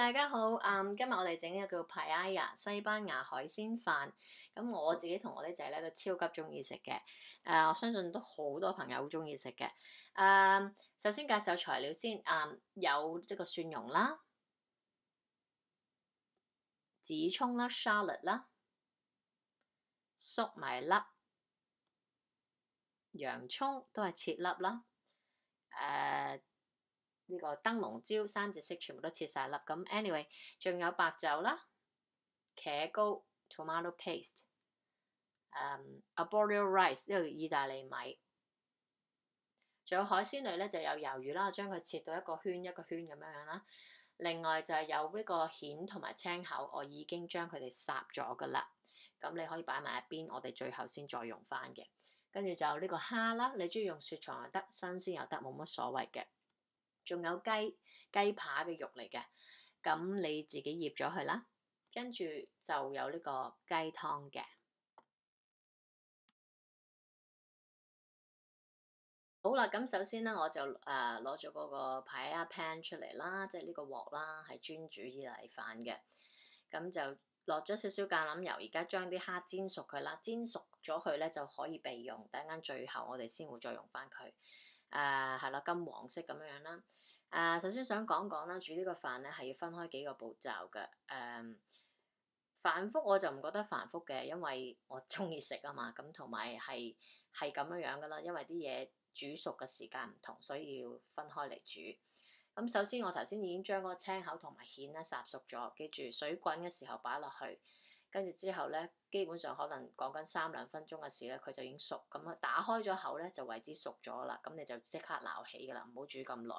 大家好，今日我哋整呢個叫 Paella 西班牙海鮮飯，咁我自己同我啲仔咧都超級中意食嘅，我相信都好多朋友好中意食嘅。首先介紹材料先，有呢個蒜蓉啦、紫葱啦、shallot 啦、粟米粒、洋葱都係切粒啦，呢個燈籠椒三隻色全部都切晒粒，咁 anyway 仲有白酒啦、茄膏 tomato paste，arborio rice 呢個意大利米，仲有海鮮類咧就有魷魚啦，將佢切到一個圈一個圈咁樣啦。另外就係有呢個蜆同埋青口，我已經將佢哋烚咗噶啦，咁你可以擺埋一邊，我哋最後先再用翻嘅。跟住就呢個蝦啦，你中意用雪藏又得，新鮮又得，冇乜所謂嘅。仲有雞扒嘅肉嚟嘅，咁你自己醃咗佢啦。跟住就有呢個雞湯嘅。好啦，咁首先咧我就攞咗嗰個 Paella pan 出嚟啦，即係呢個鑊啦，係專煮意大利飯嘅。咁就落咗少少橄欖油，而家將啲蝦煎熟佢啦，煎熟咗佢咧就可以備用。等間最後我哋先會再用翻佢。係啦，金黃色咁樣啦。首先想講講啦，煮呢個飯咧係要分開幾個步驟嘅。繁複我就唔覺得繁複嘅，因為我中意食啊嘛。咁同埋係咁樣噶啦，因為啲嘢煮熟嘅時間唔同，所以要分開嚟煮。咁首先我頭先已經將嗰個青口同埋蜆咧烚熟咗，記住水滾嘅時候擺落去，跟住之後咧基本上可能講緊3-2分鐘嘅事咧，佢就已經熟。咁啊打開咗口咧就為之熟咗啦，咁你就即刻撈起噶啦，唔好煮咁耐。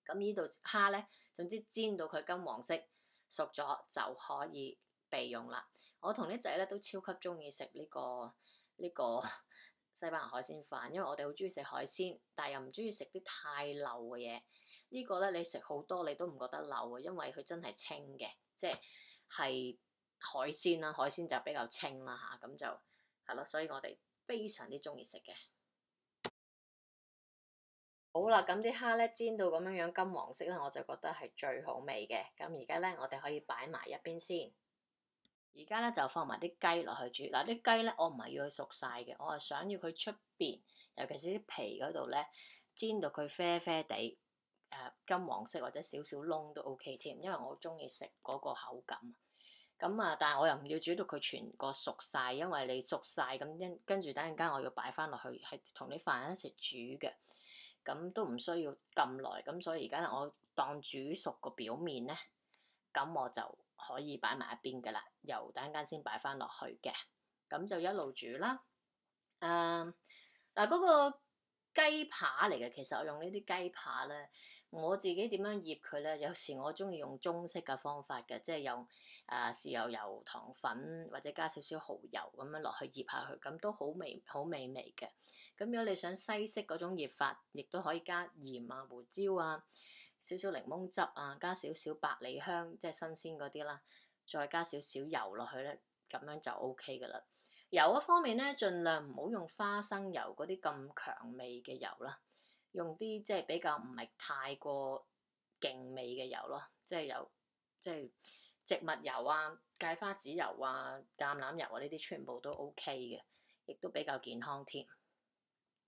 咁呢度蝦咧，總之煎到佢金黃色熟咗就可以備用啦。我同啲仔咧都超級中意食呢個西班牙海鮮飯，因為我哋好中意食海鮮，但係又唔中意食啲太流嘅嘢。呢個咧你食好多你都唔覺得流嘅，因為佢真係清嘅，即係海鮮啦，海鮮就比較清啦嚇，咁就係咯，所以我哋非常之中意食嘅。好啦，咁啲蝦咧煎到咁樣樣金黃色咧，我就覺得係最好味嘅。咁而家咧，我哋可以擺埋一邊先。而家咧就放埋啲雞落去煮。嗱，啲雞咧我唔係要佢熟晒嘅，我係想要佢出邊，尤其是啲皮嗰度咧煎到佢啡啡地，金黃色或者少少燶都 OK 添，因為我好中意食嗰個口感。咁但係我又唔要煮到佢全個熟晒，因為你熟晒咁跟住等陣間我要擺翻落去，係同啲飯一齊煮嘅。咁都唔需要咁耐，咁所以而家我當煮熟個表面咧，咁我就可以擺埋一邊噶啦，由等陣間先擺翻落去嘅，咁就一路煮啦。嗱，嗰個雞扒嚟嘅，其實我用呢啲雞扒咧，我自己點樣醃佢咧？有時我中意用中式嘅方法嘅，即係用豉油、糖粉或者加少少蠔油咁樣落去醃下佢，咁都好美味嘅。咁如果你想西式嗰種醃法，亦都可以加鹽啊、胡椒啊、少少檸檬汁啊，加少少百里香，即係新鮮嗰啲啦，再加少少油落去咧，咁樣就 OK 噶啦。油嗰方面咧，盡量唔好用花生油嗰啲咁強味嘅油啦，用啲即係比較唔係太過勁味嘅油咯，即係植物油啊、芥花籽油啊、橄欖油啊呢啲全部都 OK 嘅，亦都比較健康添。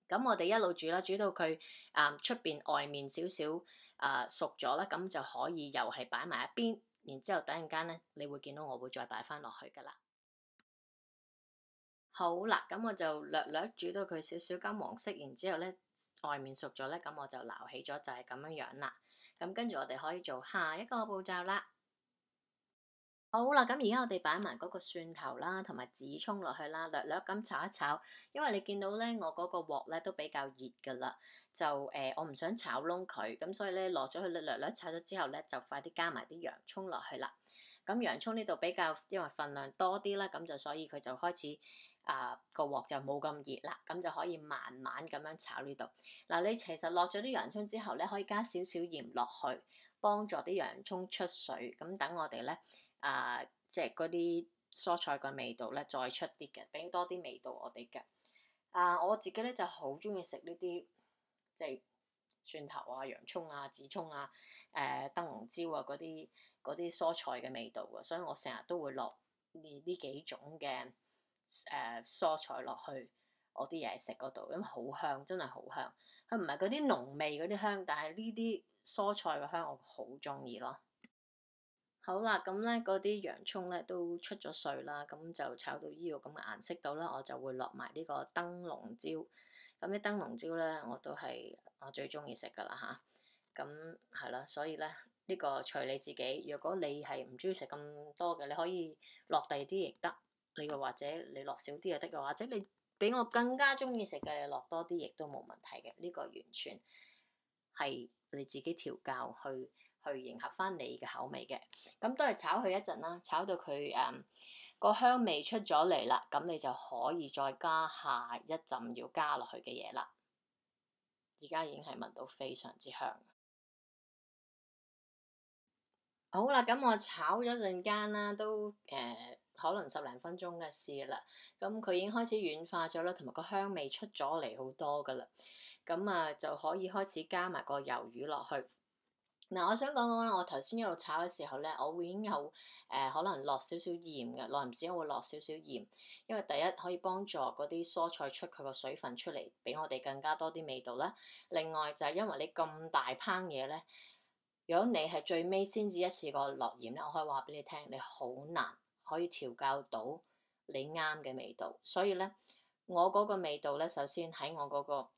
咁我哋一路煮啦，煮到佢出邊外面少少熟咗啦，咁就可以又係擺埋一邊，然之後等陣間咧，你會見到我會再擺翻落去噶啦。好啦，咁我就略略煮到佢少少金黃色，然之後咧外面熟咗咧，咁我就撈起咗，就係咁樣樣啦。咁跟住我哋可以做下一個步驟啦。好啦，咁而家我哋擺埋嗰個蒜頭啦，同埋紫葱落去啦，略略咁炒一炒。因為你見到咧，我嗰個鑊咧都比較熱噶啦，就我唔想炒燶佢，咁所以咧落咗去略略炒咗之後咧，就快啲加埋啲洋葱落去啦。咁洋葱呢度比較因為份量多啲啦，咁就所以佢就開始個鑊就冇咁熱啦，咁就可以慢慢咁樣炒呢度。嗱，你其實落咗啲洋葱之後咧，可以加少少鹽落去，幫助啲洋葱出水，咁等我哋咧。即係嗰啲蔬菜嘅味道咧，再出啲嘅，俾多啲味道我哋嘅。我自己咧就好中意食呢啲即係蒜頭啊、洋葱啊、紫葱啊、燈籠椒啊嗰啲蔬菜嘅味道㗎，所以我成日都會落呢幾種嘅蔬菜落去我啲嘢食嗰度，因為好香，真係好香。佢唔係嗰啲濃味嗰啲香，但係呢啲蔬菜嘅香我好中意咯。好啦，咁咧嗰啲洋葱咧都出咗水啦，咁就炒到依個咁嘅顏色度啦，我就會落埋呢個燈籠椒。咁啲燈籠椒咧，我都係我最中意食噶啦吓，咁係啦，所以咧呢個隨你自己。如果你係唔中意食咁多嘅，你可以落第二啲亦得。你又或者你落少啲又得嘅，或者你比我更加中意食嘅，你落多啲亦都冇問題嘅。呢個完全係你自己調教去迎合翻你嘅口味嘅。咁都係炒佢一陣啦，炒到佢個香味出咗嚟啦，咁你就可以再加下一陣要加落去嘅嘢啦。而家已經係聞到非常之香。好啦，咁我炒咗陣間啦，都可能10零分鐘嘅事啦。咁佢已經開始軟化咗啦，同埋個香味出咗嚟好多噶啦。咁啊就可以開始加埋個魷魚落去。嗱，我想講講啦，我頭先一路炒嘅時候咧，我會已經有可能落少少鹽嘅，耐唔時我會落少少鹽，因為第一可以幫助嗰啲蔬菜出佢個水分出嚟，俾我哋更加多啲味道啦。另外就係因為你咁大烹嘢咧，如果你係最尾先至一次過落鹽咧，我可以話俾你聽，你好難可以調教到你啱嘅味道。所以咧，我嗰個味道咧，首先喺我嗰個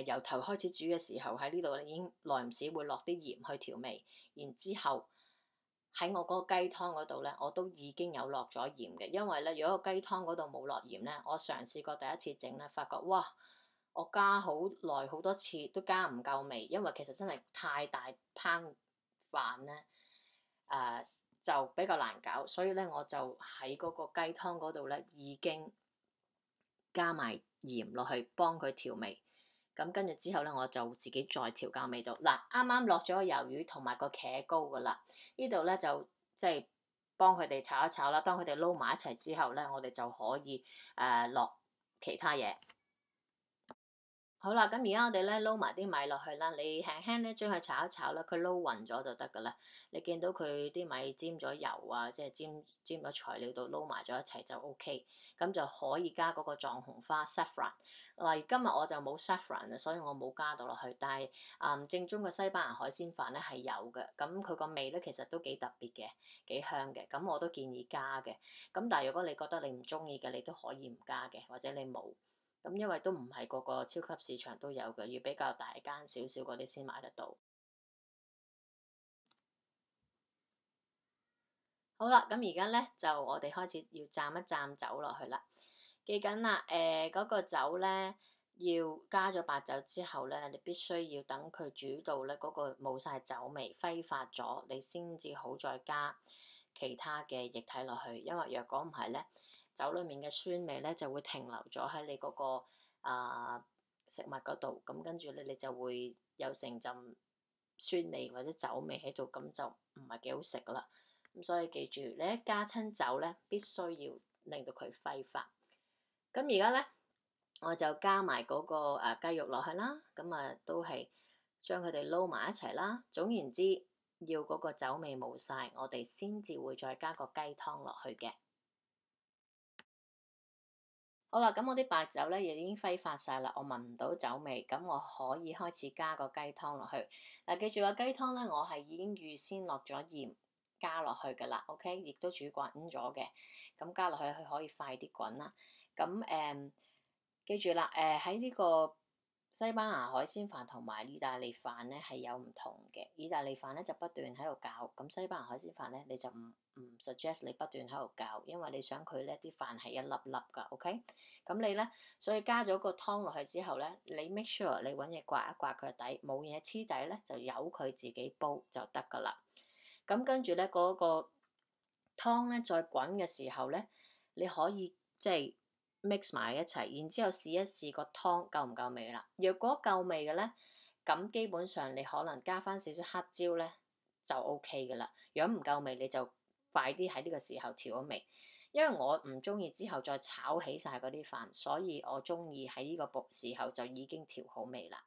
由頭開始煮嘅時候，喺呢度已經耐唔時會落啲鹽去調味，然之後喺我嗰個雞湯嗰度咧，我都已經有落咗鹽嘅。因為咧，如果個雞湯嗰度冇落鹽咧，我嘗試過第一次整咧，發覺哇，我加好耐好多次都加唔夠味，因為其實真係太大烹飯咧，就比較難搞，所以咧我就喺嗰個雞湯嗰度咧已經加埋鹽落去幫佢調味。咁跟住之後咧，我就自己再調教味道。嗱，啱啱落咗個魷魚同埋個茄膏噶啦，呢度咧就即係幫佢哋炒一炒啦。當佢哋撈埋一齊之後咧，我哋就可以落其他嘢。好啦，咁而家我哋咧撈埋啲米落去啦，你輕輕咧將佢炒一炒啦，佢撈勻咗就得噶啦。你見到佢啲米沾咗油啊，即係沾咗材料度撈埋咗一齊就 OK，咁就可以加嗰個藏紅花 saffron。嗱，今日我就冇 saffron 啊，所以我冇加到落去。但係正宗嘅西班牙海鮮飯咧係有嘅，咁佢個味咧其實都幾特別嘅，幾香嘅。咁我都建議加嘅。咁但係如果你覺得你唔中意嘅，你都可以唔加嘅，或者你冇。咁因為都唔係個個超級市場都有嘅，要比較大間少少嗰啲先買得到。好啦，咁而家咧就我哋開始要蘸一蘸酒落去啦。記緊啦，嗰個酒咧要加咗白酒之後咧，你必須要等佢煮到咧嗰個冇晒酒味揮發咗，你先至好再加其他嘅液體落去。因為若果唔係咧，酒裡面嘅酸味咧就會停留咗喺你嗰個食物嗰度，咁跟住咧你就會有成陣酸味或者酒味喺度，咁就唔係幾好食啦。咁所以記住，你一加親酒咧，必須要令到佢揮發。咁而家咧，我就加埋嗰個雞肉落去啦。咁都係將佢哋撈埋一齊啦。總言之，要嗰個酒味冇晒，我哋先至會再加個雞湯落去嘅。好啦，咁我啲白酒咧亦已經揮發晒啦，我聞唔到酒味，咁我可以開始加個雞湯落去。嗱，記住個雞湯咧，我係已經預先落咗鹽加落去噶啦，OK，亦都煮滾咗嘅。咁加落去，佢可以快啲滾啦。咁記住啦，喺呢個西班牙海鮮飯同埋意大利飯咧係有唔同嘅。意大利飯咧就不斷喺度攪，咁西班牙海鮮飯咧你就唔 suggest 你不斷喺度攪，因為你想佢咧啲飯係一粒粒噶，OK？咁你咧，所以加咗個湯落去之後咧，你 make sure 你揾嘢刮一刮佢底，冇嘢黐底咧就由佢自己煲就得噶啦。咁跟住咧嗰個湯咧再滾嘅時候咧，你可以即係 mix 埋一齊，然之後試一試個湯夠唔夠味啦。若果夠味嘅咧，咁基本上你可能加翻少少黑椒咧就 OK 噶啦。如果唔夠味，你就快啲喺呢個時候調咗味。因為我唔中意之後再炒起晒嗰啲飯，所以我中意喺呢個時候就已經調好味啦。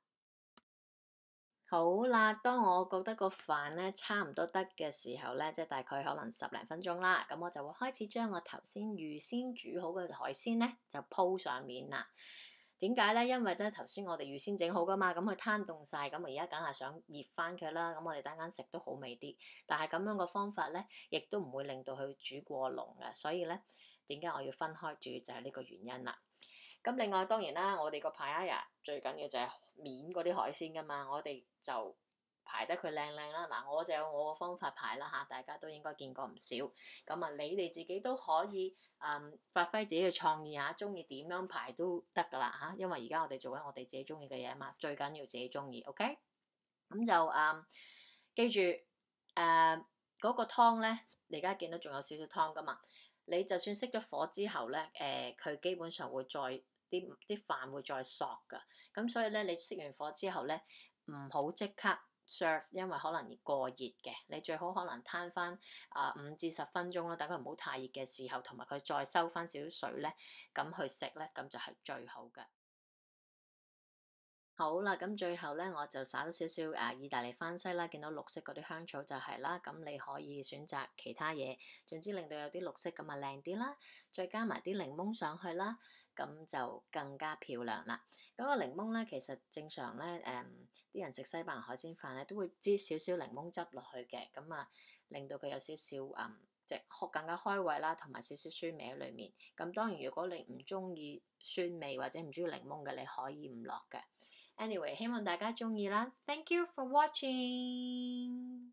好啦，當我覺得個飯咧差唔多得嘅時候咧，即係大概可能10零分鐘啦，咁我就會開始將我頭先預先煮好嘅海鮮咧就鋪上面啦。點解咧？因為咧頭先我哋預先整好噶嘛，咁佢攤凍晒，咁而家梗係想熱翻佢啦。咁我哋等間食都好味啲，但係咁樣個方法咧，亦都唔會令到佢煮過濃嘅。所以咧，點解我要分開煮就係呢個原因啦。咁另外當然啦，我哋個 paella 最緊要就係面嗰啲海鮮噶嘛，我哋就排得佢靚靚啦。嗱，我就有我個方法排啦嚇，大家都應該見過唔少。咁啊，你哋自己都可以發揮自己嘅創意嚇，中意點樣排都得噶啦嚇。因為而家我哋做緊我哋自己中意嘅嘢啊嘛，最緊要自己中意，OK？咁就記住嗰個湯咧，你而家見到仲有少少湯噶嘛？你就算熄咗火之後咧，佢基本上會再啲飯會再索㗎。咁所以咧，你熄完火之後咧，唔好即刻 serve，因為可能過熱嘅。你最好可能攤翻5至10分鐘啦，等佢唔好太熱嘅時候，同埋佢再收翻少少水咧，咁去食咧，咁就係最好嘅。好啦，咁最後咧，我就撒咗少少意大利番西啦，見到綠色嗰啲香草就係啦，咁你可以選擇其他嘢，總之令到有啲綠色咁啊靚啲啦，再加埋啲檸檬上去啦，咁就更加漂亮啦。咁個檸檬咧，其實正常咧，啲人食西班牙海鮮飯咧都會擠少少檸檬汁落去嘅，咁啊令到佢有少少即係更加開胃啦，同埋少少酸味喺裡面。咁當然如果你唔中意酸味或者唔中意檸檬嘅，你可以唔落嘅。Anyway，希望大家鍾意啦。Thank you for watching。